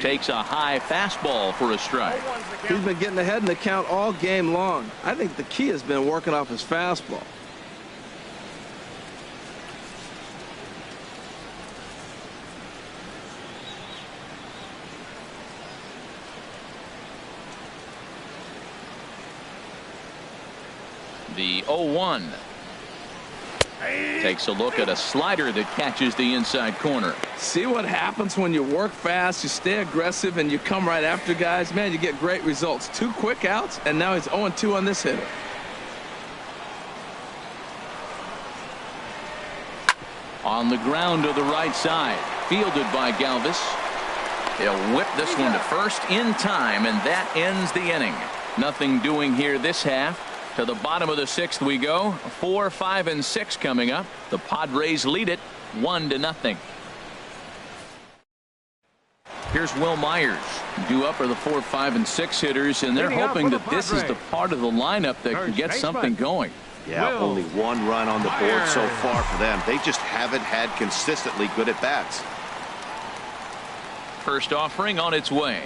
[SPEAKER 1] Takes a high fastball for a strike.
[SPEAKER 2] He's been getting ahead in the count all game long. I think the key has been working off his fastball.
[SPEAKER 1] The 0-1. Takes a look at a slider that catches the inside corner.
[SPEAKER 2] See what happens when you work fast, you stay aggressive, and you come right after guys. Man, you get great results. 2 quick outs, and now he's 0-2 on this hitter.
[SPEAKER 1] On the ground to the right side. Fielded by Galvis. He'll whip this one to first in time, and that ends the inning. Nothing doing here this half. To the bottom of the 6th we go. 4, 5, and 6 coming up. The Padres lead it 1-0. Here's Will Myers. Due up are the 4, 5, and 6 hitters, and they're hoping that this is the part of the lineup that can get something going.
[SPEAKER 3] Yeah, only 1 run on the board so far for them. They just haven't had consistently good at bats.
[SPEAKER 1] First offering on its way.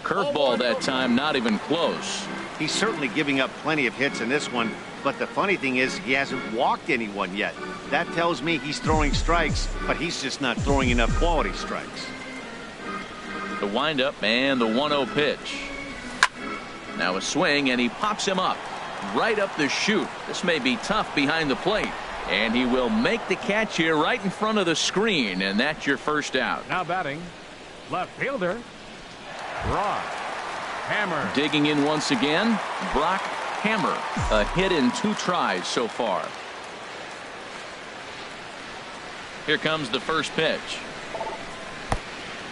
[SPEAKER 1] Curveball that time, not even close.
[SPEAKER 3] He's certainly giving up plenty of hits in this one, but the funny thing is he hasn't walked anyone yet. That tells me he's throwing strikes, but he's just not throwing enough quality strikes.
[SPEAKER 1] The windup and the 1-0 pitch. Now a swing, and he pops him up. Right up the chute. This may be tough behind the plate. And he will make the catch here right in front of the screen, and that's your first out.
[SPEAKER 4] Now batting, left fielder, Brock Hammer.
[SPEAKER 1] Digging in once again, Brock Hammer. A hit in 2 tries so far. Here comes the first pitch.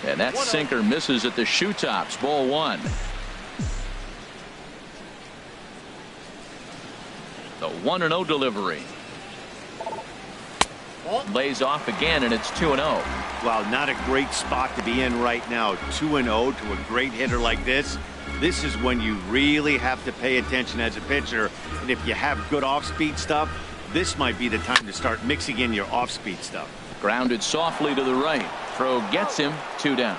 [SPEAKER 1] And that sinker misses at the shoe tops. Ball 1. The 1-0 delivery. Lays off again, and it's 2-0.
[SPEAKER 3] Well, not a great spot to be in right now. 2-0 to a great hitter like this. This is when you really have to pay attention as a pitcher. And if you have good off-speed stuff, this might be the time to start mixing in your off-speed stuff.
[SPEAKER 1] Grounded softly to the right. Throw gets him. 2 down.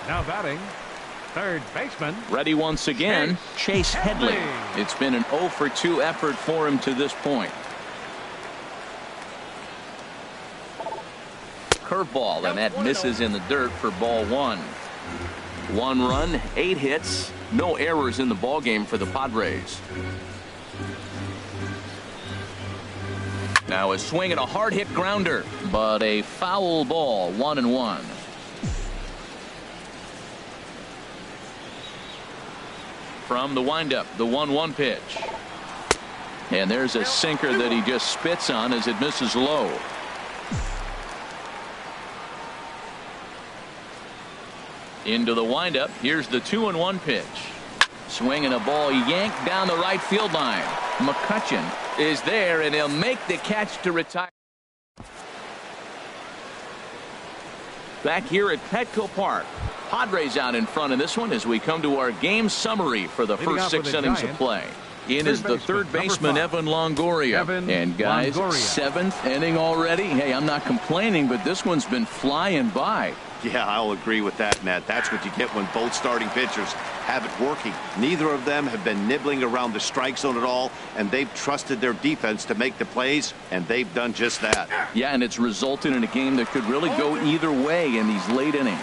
[SPEAKER 4] Now batting, third baseman.
[SPEAKER 1] Ready once again, Chase Headley. It's been an 0-for-2 effort for him to this point. Curveball, and that misses in the dirt for ball 1. 1 run, 8 hits, no errors in the ballgame for the Padres. Now a swing and a hard hit grounder, but a foul ball. 1-1. From the windup, the 1-1 pitch. And there's a sinker that he just spits on as it misses low. Into the windup. Here's the 2-1 pitch. Swing and a ball yanked down the right field line. McCutchen is there, and he'll make the catch to retire. Back here at Petco Park. Padres out in front in this one as we come to our game summary for the first 6 innings of play. In is the third baseman, Evan Longoria. And guys, 7th inning already. Hey, I'm not complaining, but this one's been flying by.
[SPEAKER 3] Yeah, I'll agree with that, Matt. That's what you get when both starting pitchers have it working. Neither of them have been nibbling around the strike zone at all, and they've trusted their defense to make the plays, and they've done just that.
[SPEAKER 1] Yeah, and it's resulted in a game that could really go either way in these late innings.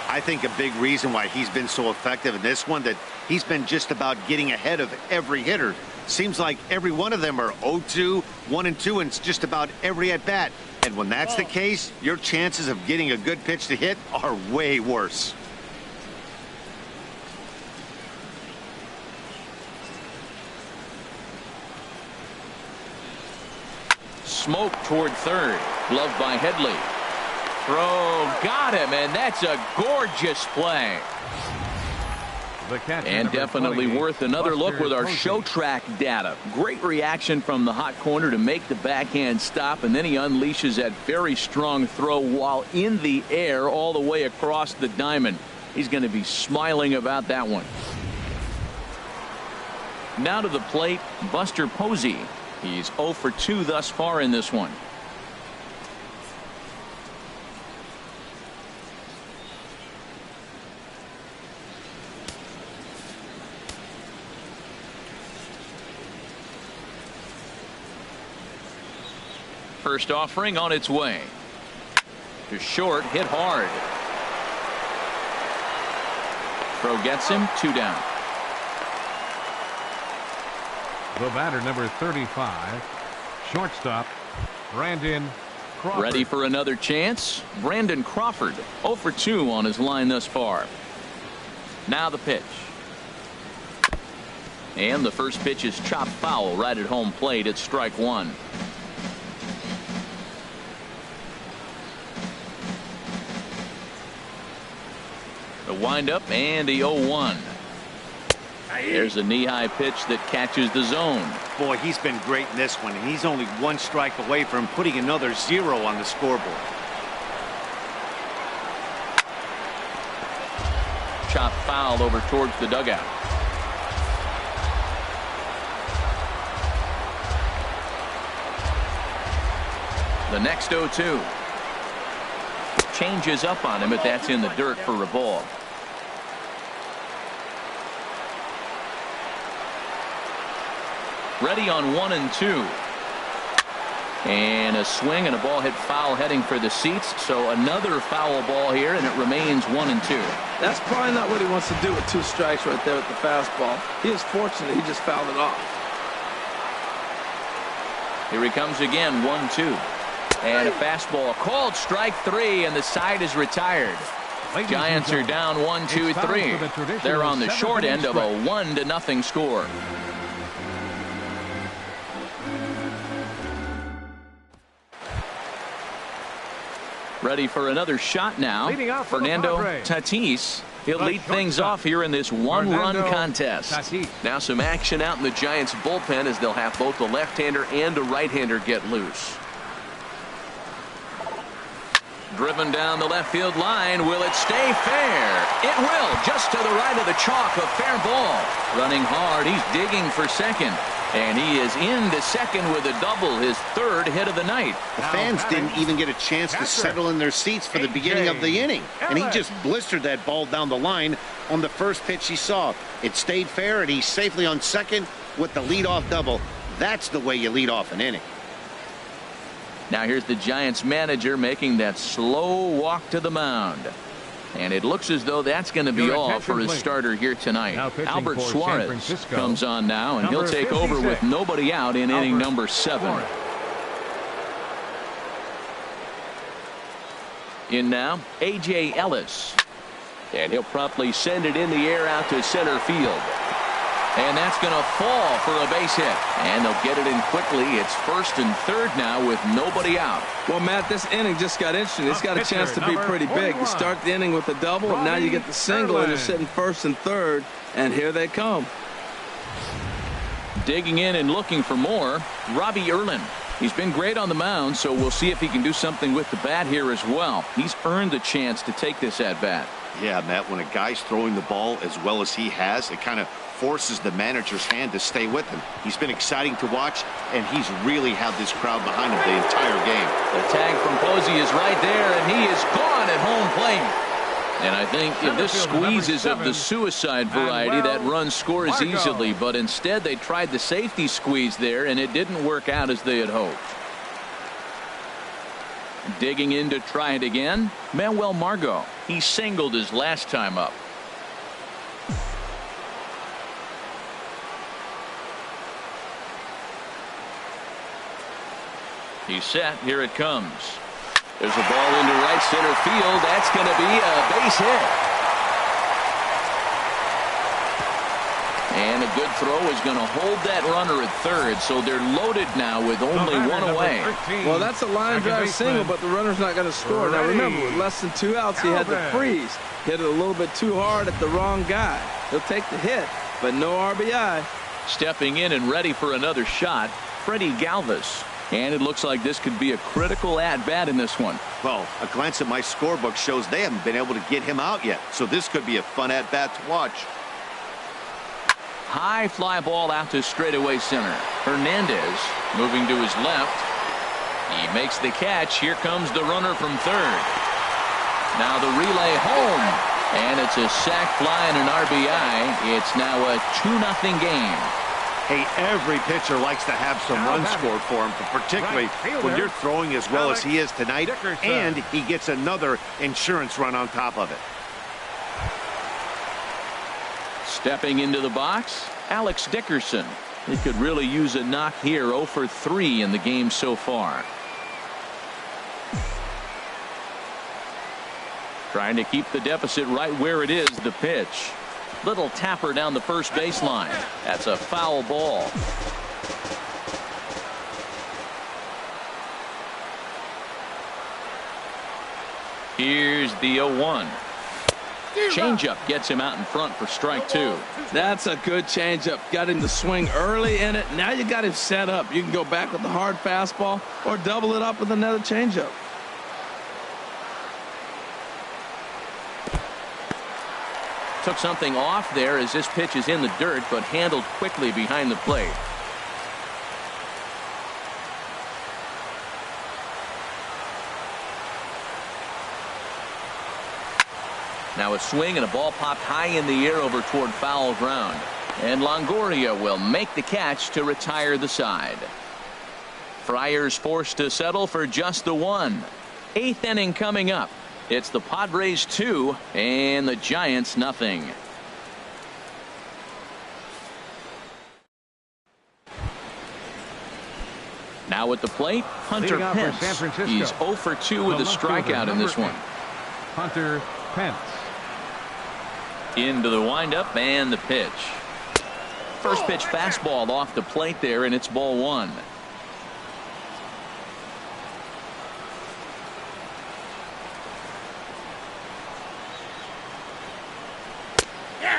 [SPEAKER 3] I think a big reason why he's been so effective in this one, that he's been just about getting ahead of every hitter. Seems like every one of them are 0-2, 1-2, and it's just about every at-bat. And when that's the case, your chances of getting a good pitch to hit are way worse.
[SPEAKER 1] Smoke toward third. Gloved by Headley. Throw got him, and that's a gorgeous play. And definitely worth another look with our show track data. Great reaction from the hot corner to make the backhand stop, and then he unleashes that very strong throw while in the air all the way across the diamond. He's going to be smiling about that one. Now to the plate, Buster Posey. He's 0-for-2 thus far in this one. First offering on its way. To short, hit hard. Throw gets him. 2 down.
[SPEAKER 4] The batter, number 35, shortstop Brandon Crawford.
[SPEAKER 1] Ready for another chance. Brandon Crawford 0 for 2 on his line thus far. Now the pitch. And the first pitch is chopped foul right at home plate. It's strike one. The windup and the 0-1. There's a knee-high pitch that catches the zone.
[SPEAKER 3] Boy, he's been great in this one. He's only one strike away from putting another 0 on the scoreboard.
[SPEAKER 1] Chop foul over towards the dugout. The next 0-2. Changes up on him, but that's in the dirt for a ball. Ready on 1 and 2. And a swing and a ball hit foul heading for the seats. So another foul ball here, and it remains 1 and 2.
[SPEAKER 2] That's probably not what he wants to do with 2 strikes right there with the fastball. He is fortunate he just fouled it off.
[SPEAKER 1] Here he comes again, 1-2. And a fastball called strike 3, and the side is retired. Giants are down 1-2-3. They're on the short end of a 1-0 score. Ready for another shot now. Fernando Tatis. He'll lead things off here in this one-run contest. Now some action out in the Giants bullpen as they'll have both a left-hander and a right-hander get loose. Driven down the left field line. Will it stay fair? It will. Just to the right of the chalk. A fair ball. Running hard. He's digging for second. And he is into second with a double, his 3rd hit of the night.
[SPEAKER 3] The fans didn't even get a chance to settle in their seats for the beginning of the inning. And he just blistered that ball down the line on the first pitch he saw. It stayed fair, and he's safely on second with the leadoff double. That's the way you lead off an inning.
[SPEAKER 1] Now here's the Giants manager making that slow walk to the mound. And it looks as though that's going to be all for his starter here tonight. Albert Suarez comes on now, and he'll take over with nobody out in inning number 7. In now, A.J. Ellis. And he'll promptly send it in the air out to center field. And that's going to fall for a base hit. And they'll get it in quickly. It's 1st and 3rd now with nobody out.
[SPEAKER 2] Well, Matt, this inning just got interesting. It's got a chance to be pretty big. You start the inning with a double, and now you get the single, and you're sitting 1st and 3rd, and here they come.
[SPEAKER 1] Digging in and looking for more, Robbie Erlin. He's been great on the mound, so we'll see if he can do something with the bat here as well. He's earned the chance to take this at-bat.
[SPEAKER 3] Yeah, Matt, when a guy's throwing the ball as well as he has, it kind of forces the manager's hand to stay with him. He's been exciting to watch, and he's really had this crowd behind him the entire game.
[SPEAKER 1] The tag from Posey is right there, and he is gone at home plate. And I think if this squeeze is of the suicide variety, that run scores easily. But instead, they tried the safety squeeze there, and it didn't work out as they had hoped. Digging in to try it again, Manuel Margot. He singled his last time up. He's set. Here it comes. There's a ball into right center field. That's going to be a base hit. And a good throw is going to hold that runner at 3rd. So they're loaded now with only 1 away.
[SPEAKER 2] Well, that's a line drive single, but the runner's not going to score. Now remember, with less than 2 outs, he had to freeze. Hit it a little bit too hard at the wrong guy. He'll take the hit, but no RBI.
[SPEAKER 1] Stepping in and ready for another shot, Freddie Galvis. And it looks like this could be a critical at-bat in this one.
[SPEAKER 3] Well, a glance at my scorebook shows they haven't been able to get him out yet. So this could be a fun at-bat to watch.
[SPEAKER 1] High fly ball out to straightaway center. Hernandez moving to his left. He makes the catch. Here comes the runner from 3rd. Now the relay home. And it's a sac fly and an RBI. It's now a 2-0 game.
[SPEAKER 3] Hey, every pitcher likes to have some runs scored for him, but particularly when you're throwing as well as he is tonight, and he gets another insurance run on top of it.
[SPEAKER 1] Stepping into the box, Alex Dickerson. He could really use a knock here. 0 for 3 in the game so far. Trying to keep the deficit right where it is. The pitch. Little tapper down the first baseline. That's a foul ball. Here's the 0-1. Changeup gets him out in front for strike two.
[SPEAKER 2] That's a good changeup. Got him to swing early in it. Now you got him set up. You can go back with the hard fastball or double it up with another changeup.
[SPEAKER 1] Took something off there as this pitch is in the dirt, but handled quickly behind the plate. Now a swing and a ball popped high in the air over toward foul ground. And Longoria will make the catch to retire the side. Friars forced to settle for just the one. 8th inning coming up. It's the Padres 2 and the Giants nothing. Now at the plate, Hunter Pence. He's 0 for 2 with a strikeout in this one.
[SPEAKER 4] Hunter Pence.
[SPEAKER 1] Into the windup and the pitch. First pitch fastball off the plate there, and it's ball one.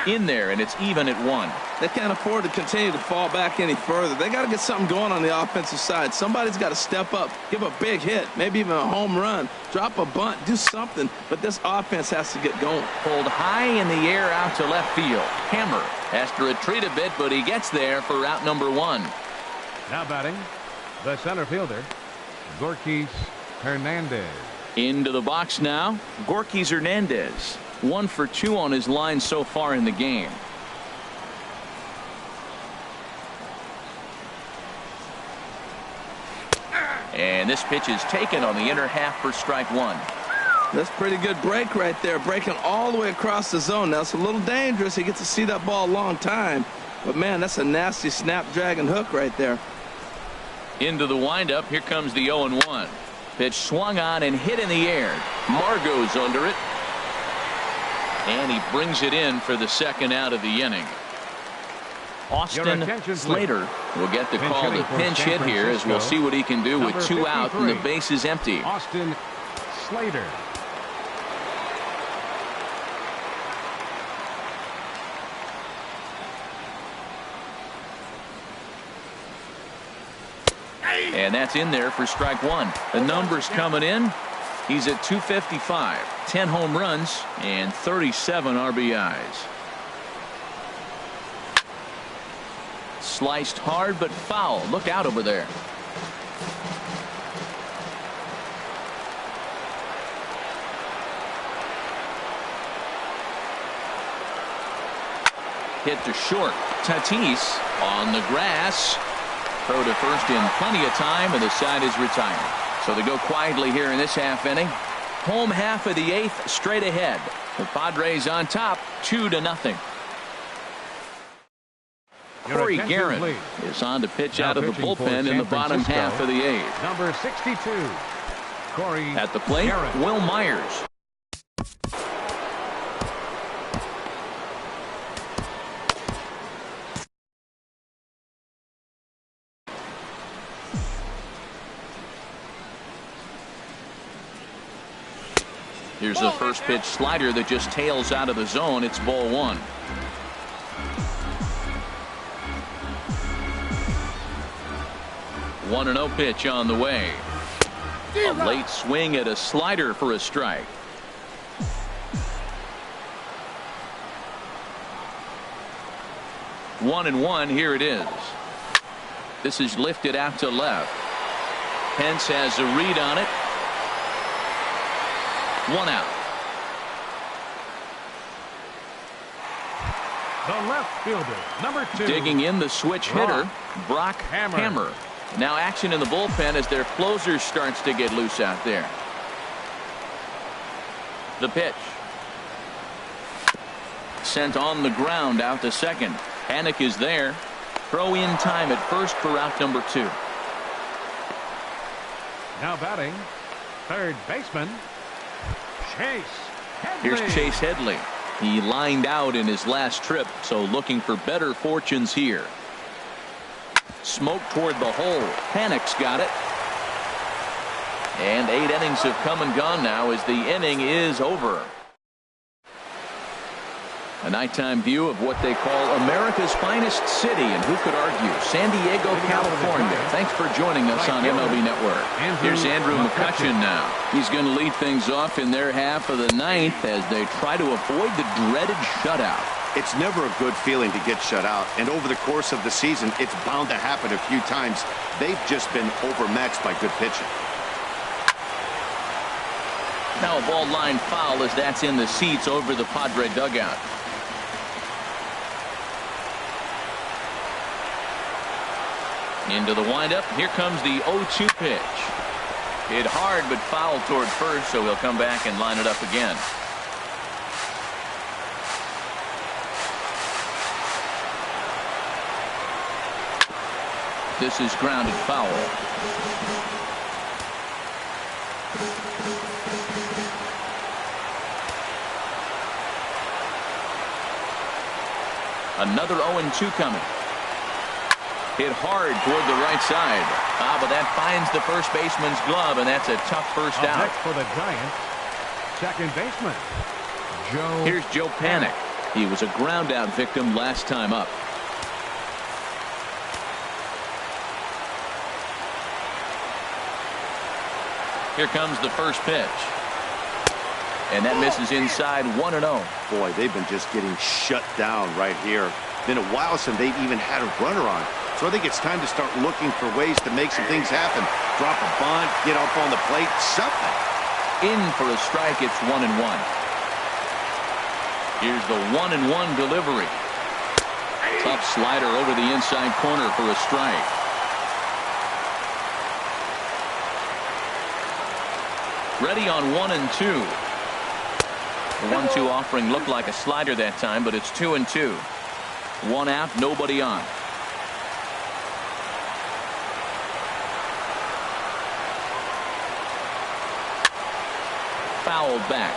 [SPEAKER 1] In there, and it's even at 1.
[SPEAKER 2] They can't afford to continue to fall back any further. They got to get something going on the offensive side. Somebody's got to step up, give a big hit, maybe even a home run, drop a bunt, do something. But this offense has to get going.
[SPEAKER 1] Pulled high in the air out to left field. Hammer has to retreat a bit, but he gets there for out number 1.
[SPEAKER 4] Now batting, the center fielder, Gorkis Hernandez.
[SPEAKER 1] Into the box now, Gorkis Hernandez. 1 for 2 on his line so far in the game. And this pitch is taken on the inner half for strike 1.
[SPEAKER 2] That's pretty good break right there, breaking all the way across the zone. Now it's a little dangerous. He gets to see that ball a long time, but man, that's a nasty snapdragon hook right there.
[SPEAKER 1] Into the windup. Here comes the 0-1. Pitch swung on and hit in the air. Margot's under it. And he brings it in for the second out of the inning. Austin Slater will get the call to pinch hit here, as we'll see what he can do with 2 out and the base is empty.
[SPEAKER 4] Austin Slater.
[SPEAKER 1] And that's in there for strike 1. The numbers coming in. He's at 255, 10 home runs, and 37 RBIs. Sliced hard but foul. Look out over there. Hit to short. Tatis on the grass. Throw to first in plenty of time, and the side is retired. So they go quietly here in this half inning. Home half of the 8th straight ahead. The Padres on top 2-0. Corey Guerin is on to pitch out of the bullpen in the bottom half of the 8th.
[SPEAKER 4] Number 62, Corey
[SPEAKER 1] at the plate,
[SPEAKER 4] Guerin.
[SPEAKER 1] Will Myers. Here's the first pitch slider that just tails out of the zone. It's ball 1. One 1-0 pitch on the way. A late swing at a slider for a strike. One and one. Here it is. This is lifted out to left. Pence has a read on it. 1 out.
[SPEAKER 4] The left fielder, number 2.
[SPEAKER 1] Digging in the switch hitter, Brock Hammer. Now action in the bullpen as their closer starts to get loose out there. The pitch. Sent on the ground out to second. Hannock is there. Throw in time at first for out number 2.
[SPEAKER 4] Now batting, third baseman, Chase Headley.
[SPEAKER 1] Here's Chase Headley. He lined out in his last trip, so looking for better fortunes here. Smoke toward the hole. Panic's got it. And 8 innings have come and gone now as the inning is over. A nighttime view of what they call America's finest city, and who could argue, San Diego, California. Thanks for joining us on MLB Network. Here's Andrew McCutchen now. He's going to lead things off in their half of the ninth as they try to avoid the dreaded shutout.
[SPEAKER 3] It's never a good feeling to get shut out, and over the course of the season, it's bound to happen a few times. They've just been overmatched by good pitching.
[SPEAKER 1] Now a ball line foul as that's in the seats over the Padre dugout. Into the windup. Here comes the 0-2 pitch. Hit hard but fouled toward first, so he'll come back and line it up again. This is grounded foul. Another 0-2 coming. Hit hard toward the right side. But that finds the first baseman's glove, and that's a tough first out.
[SPEAKER 4] Next for the Giants, second baseman, Joe.
[SPEAKER 1] Here's Joe Panic. He was a ground out victim last time up. Here comes the first pitch. And that misses inside 1-0.
[SPEAKER 3] Boy, they've been just getting shut down right here. Been a while since they've even had a runner on. So I think it's time to start looking for ways to make some things happen. Drop a bunt, get up on the plate, something.
[SPEAKER 1] In for a strike, it's 1-1. Here's the 1-1 delivery. Tough slider over the inside corner for a strike. Ready on 1-2. The 1-2 offering looked like a slider that time, but it's 2-2. One out, nobody on. Fouled back.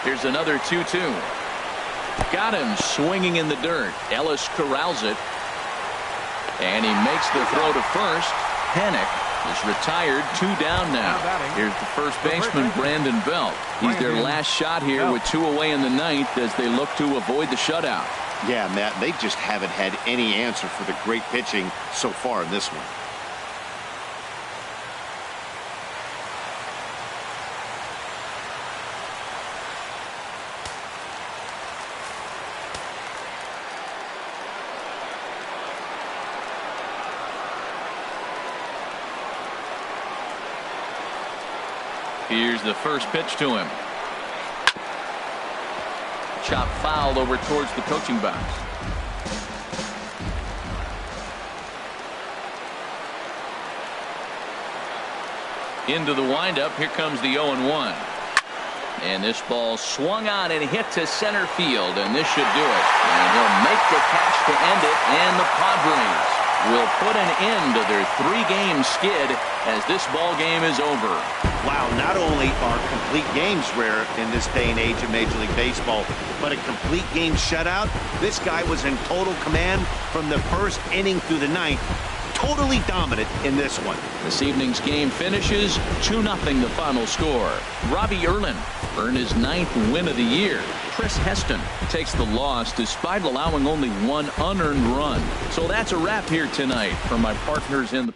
[SPEAKER 1] Here's another 2-2. Got him swinging in the dirt. Ellis corrals it. And he makes the throw to first. Panic is retired. 2 down now. Here's the first baseman, Brandon Belt. He's their last shot here with 2 away in the ninth as they look to avoid the shutout.
[SPEAKER 3] Yeah, Matt, they just haven't had any answer for the great pitching so far in this one.
[SPEAKER 1] Here's the first pitch to him. Chop foul over towards the coaching box. Into the windup. Here comes the 0-1. And this ball swung on and hit to center field, and this should do it. And he'll make the catch to end it, and the Padres will put an end to their 3-game skid as this ball game is over.
[SPEAKER 3] Wow, not only are complete games rare in this day and age of Major League Baseball, but a complete game shutout. This guy was in total command from the first inning through the ninth. Totally dominant in this one.
[SPEAKER 1] This evening's game finishes 2-0 the final score. Robbie Erlin earned his 9th win of the year. Chris Heston takes the loss despite allowing only 1 unearned run. So that's a wrap here tonight from my partners in the